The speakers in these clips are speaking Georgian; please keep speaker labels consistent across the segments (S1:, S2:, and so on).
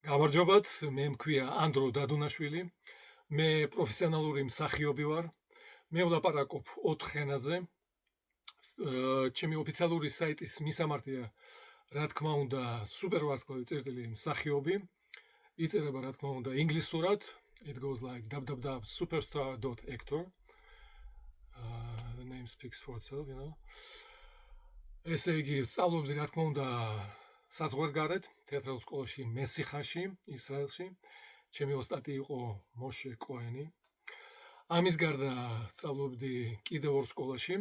S1: გამარჯობათ, მე მქვია ანდრო დადუნაშვილი. მე პროფესიონალური მსახიობი ვარ. მე ვლაპარაკობ 4 ენაზე. ჩემი ოფიციალური საიტის მისამართია, რა თქმა უნდა, სუპერვარსკვლავი წერტილი მსახიობი. იწერება, რა თქმა უნდა, ინგლისურად. It goes like www.superstar.actor. The name speaks for itself, you know. ესე იგი, სწავლობდი, რა თქმა უნდა, საზღვარგარეთ, თეატრალურ სკოლაში მესიხაში, ისრაელში. ჩემი ოსტატი იყო მოშე კოენი. ამის გარდა სწავლობდი კიდევ ორ სკოლაში,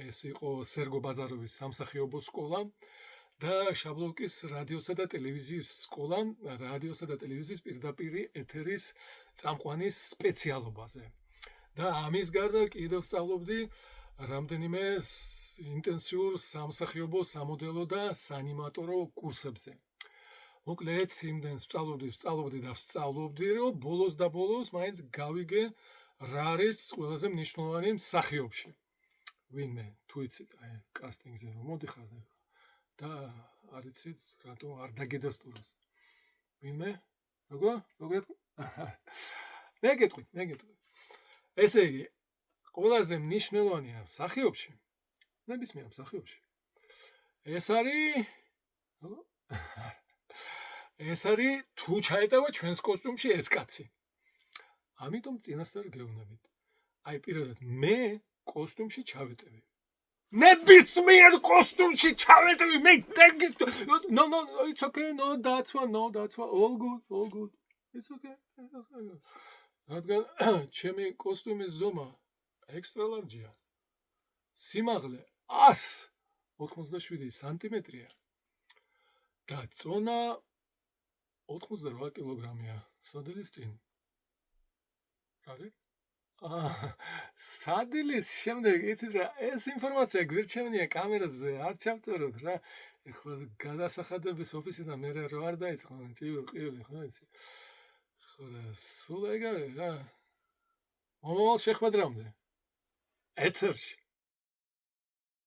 S1: ეს იყო სერგო ბაზაროვის სამსახიობო სკოლა და შაბლოვკის რადიოსა და ტელევიზიის სკოლა, რადიოსა და ტელევიზიის პირდაპირ ეთერის წამყვანის სპეციალობაზე. და ამის გარდა კიდევ სწავლობდი რამდენიმე ინტენსიურ სამსახიობო, სამოდელო და საანიმატორო კურსებზე. მოკლედ, იმდენს სწავლობდი და ვსწავლობდი, რომ ბოლოს და ბოლოს მაინც გავიგე რა არის ყველაზე მნიშვნელოვანი მსახიობში. ვინმე, თუ იცით, აი, კასტინგზე რომ მოდიხარ და არ იცით, რატომ არ დაგედასტუროს. ვინმე? როგორ? მე გეტყვით. ესე იგი, ყველაზე მნიშვნელოვანია მსახიობში, ნებისმიერ მსახიობში. ეს არის თუ ჩაეტავა ჩვენს კოსტუმში ეს კაცი. ამიტომ წინასწარ გეუბნებით. აი, პირადად მე კოსტუმში ჩავეტევი. ნებისმიერ კოსტუმში ჩავეტევი, მე ტეგის No, it's okay, no, that's one, all good. It's okay. რადგან ჩემი კოსტუმის ზომა extra large-ია. სიმაღლე 187 სანტიმეტრია. და წონა 88 კილოგრამია. სადილის წინ. არის? სადილის შემდეგ იცით რა, ეს ინფორმაცია გვირჩევნია კამერაზე, არ ჩავწეროთ რა. ეხლა გადასახადების ოფისიდან მე რა არ დაიწყო, ჭირი, ხო იცი. ხო და სულ ეგ არის რა. მომავალ შეხვედრამდე. ეთერში